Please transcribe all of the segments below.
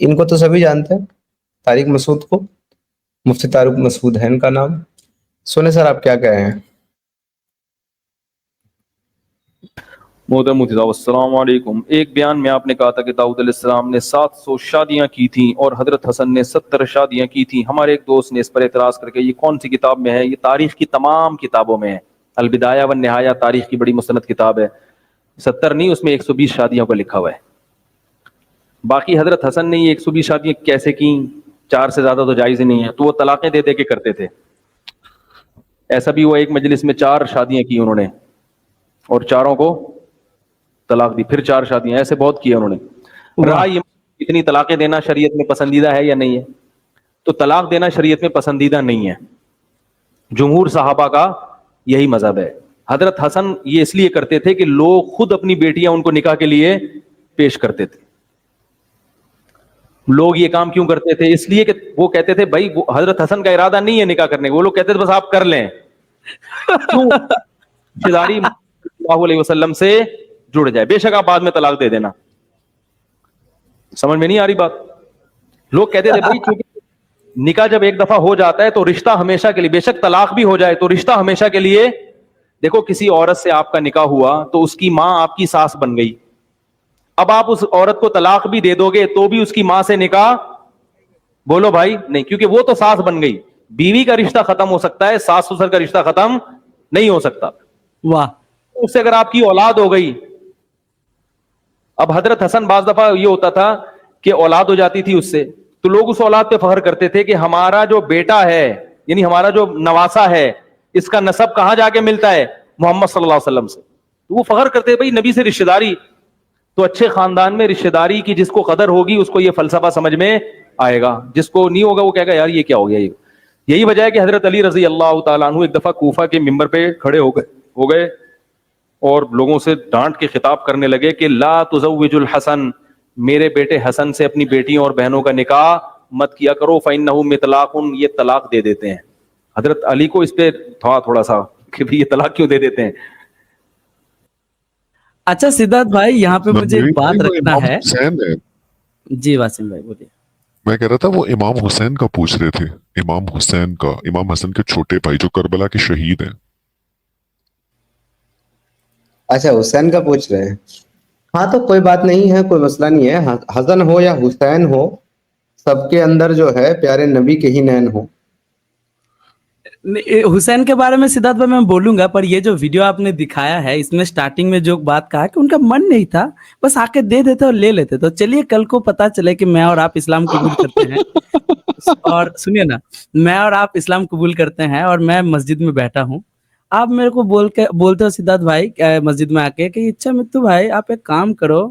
ان کو تو سبھی جانتے ہیں، طارق مسعود کو، مفتی طارق مسعود ہے ان کا نام. سنیں سر آپ کیا کہے ہیں. محترم مفتی صاحب السلام علیکم. ایک بیان میں آپ نے کہا تھا کہ داؤد علیہ السلام نے 700 شادیاں کی تھیں اور حضرت حسن نے 70 شادیاں کی تھیں. ہمارے ایک دوست نے اس پر اعتراض کر کے یہ کون سی کتاب میں ہے؟ یہ تاریخ کی تمام کتابوں میں ہے. البدایہ والنہایہ تاریخ کی بڑی مستند کتاب ہے. 70 نہیں، اس میں 120 شادیوں کا لکھا ہوا ہے. باقی حضرت حسن نے یہ 120 شادیاں کیسے کی؟ 4 سے زیادہ تو جائز ہی نہیں ہے. تو وہ طلاقیں دے دے کے کرتے تھے. ایسا بھی ہوا ایک مجلس میں 4 شادیاں کی انہوں نے اور چاروں کو طلاق دی، پھر 4 شادیاں، ایسے بہت کیے انہوں نے. رہا یہ اتنی طلاقیں دینا شریعت میں پسندیدہ ہے یا نہیں ہے؟ تو طلاق دینا شریعت میں پسندیدہ نہیں ہے. جمہور صحابہ کا یہی مذہب ہے. حضرت حسن یہ اس لیے کرتے تھے کہ لوگ خود اپنی بیٹیاں ان کو نکاح کے لیے پیش کرتے تھے. لوگ یہ کام کیوں کرتے تھے؟ اس لیے کہ وہ کہتے تھے بھائی حضرت حسن کا ارادہ نہیں ہے نکاح کرنے کا، وہ لوگ کہتے تھے بس آپ کر لیں. کیوں؟ رشتہ داری صلی اللہ علیہ وسلم سے جڑ جائے. بے شک آپ بعد میں طلاق دے دینا. سمجھ میں نہیں آ رہی بات؟ لوگ کہتے تھے بھائی چونکہ نکاح جب ایک دفعہ ہو جاتا ہے تو رشتہ ہمیشہ کے لیے، بے شک طلاق بھی ہو جائے تو رشتہ ہمیشہ کے لیے. دیکھو کسی عورت سے آپ کا نکاح ہوا تو اس کی ماں آپ کی ساس بن گئی. اب آپ اس عورت کو طلاق بھی دے دو گے تو بھی اس کی ماں سے نکاح، بولو بھائی نہیں، کیونکہ وہ تو ساس بن گئی. بیوی کا رشتہ ختم ہو سکتا ہے، ساس سسر کا رشتہ ختم نہیں ہو سکتا. واہ. اس سے اگر آپ کی اولاد ہو گئی، اب حضرت حسن بعض دفعہ یہ ہوتا تھا کہ اولاد ہو جاتی تھی اس سے، تو لوگ اس اولاد پہ فخر کرتے تھے کہ ہمارا جو بیٹا ہے، یعنی ہمارا جو نواسا ہے، اس کا نسب کہاں جا کے ملتا ہے؟ محمد صلی اللہ علیہ وسلم سے. تو وہ فخر کرتے بھائی نبی سے رشتہ داری. تو اچھے خاندان میں رشتہ داری کی جس کو قدر ہوگی اس کو یہ فلسفہ سمجھ میں آئے گا، جس کو نہیں ہوگا وہ کہے گا یار یہ کیا ہو گیا. یہی وجہ ہے کہ حضرت علی رضی اللہ تعالیٰ عنہ ایک دفعہ کوفہ کے ممبر پہ کھڑے ہو گئے اور لوگوں سے ڈانٹ کے خطاب کرنے لگے کہ لا تزوج الحسن، میرے بیٹے حسن سے اپنی بیٹیوں اور بہنوں کا نکاح مت کیا کرو، فإنہ مطلاق، یہ طلاق دے دیتے ہیں. حضرت علی کو اس پہ تھا تھوڑا سا کہ یہ طلاق کیوں دے دیتے ہیں. اچھا سدھارتھ بھائی یہاں پہ مجھے ایک بات رکھنا ہے. جی واسم بھائی بولیے. میں کہہ رہا تھا وہ امام حسین کا پوچھ رہے تھے، امام حسین کا، امام حسن کے چھوٹے بھائی جو کربلا کے شہید ہیں. اچھا حسین کا پوچھ رہے ہیں. ہاں تو کوئی بات نہیں ہے، کوئی مسئلہ نہیں ہے. حسن ہو یا حسین ہو، سب کے اندر جو ہے پیارے نبی کے ہی نین ہو. حسین کے بارے میں سدھارتھ بھائی میں بولوں گا، پر یہ جو ویڈیو آپ نے دکھایا ہے اس میں سٹارٹنگ میں جو بات کہا کہ ان کا من نہیں تھا، بس آ کے دے دیتے اور لے لیتے. تو چلیے کل کو پتا چلے کہ میں اور آپ اسلام قبول کرتے ہیں اور سنیے نا، میں اور آپ اسلام قبول کرتے ہیں اور میں مسجد میں بیٹھا ہوں، آپ میرے کو بولتے ہو سدھارتھ بھائی مسجد میں آ کے کہ اچھا متو بھائی آپ ایک کام کرو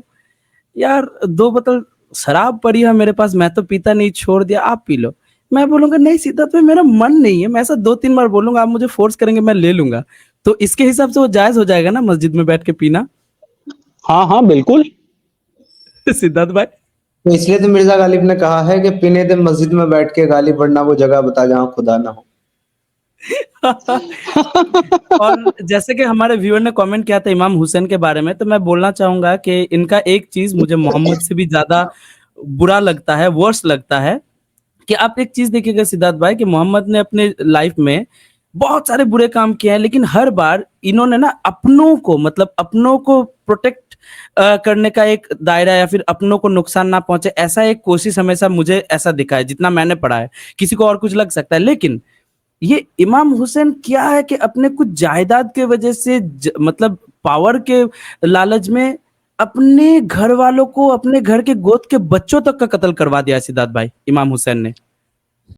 یار، 2 بوتل شراب پڑی ہے میرے پاس، میں تو پیتا نہیں، چھوڑ دیا، آپ پی لو. میں بولوں گا نہیں سدھارتھ بھائی میرا من نہیں ہے. میں ایسا 2-3 بار بولوں گا، آپ مجھے فورس کریں گے میں لے لوں گا. تو اس کے حساب سے وہ جائز ہو جائے گا نا مسجد میں بیٹھ کے پینا؟ ہاں ہاں بالکل. سدھارتھ بھائی تو اس لیے تو مرزا غالب نے کہا ہے کہ پینے دے مسجد میں بیٹھ کے گالی پڑھنا وہ جگہ بتا جہاں خدا نہ ہو. اور جیسے کہ ہمارے ویور نے کامنٹ کیا تھا امام حسین کے بارے میں، تو میں بولنا چاہوں گا کہ ان کا ایک چیز مجھے محمد سے بھی زیادہ برا لگتا ہے، ورس لگتا ہے، کہ آپ ایک چیز دیکھیے گا سدھارتھ بھائی کہ محمد نے اپنے لائف میں بہت سارے برے کام کیے ہیں، لیکن ہر بار انہوں نے نا اپنوں کو پروٹیکٹ کرنے کا ایک دائرہ یا پھر اپنوں کو نقصان نہ پہنچے ایسا ایک کوشش ہمیشہ مجھے ایسا دکھا ہے جتنا میں نے پڑھا ہے. کسی کو اور کچھ لگ سکتا ہے، لیکن یہ امام حسین کیا ہے کہ اپنے کچھ جائیداد کے وجہ سے مطلب پاور کے لالچ میں اپنے گھر والوں کو، اپنے گھر کے گود کے بچوں تک کا قتل کروا دیا سدھارتھ بھائی امام حسین نے.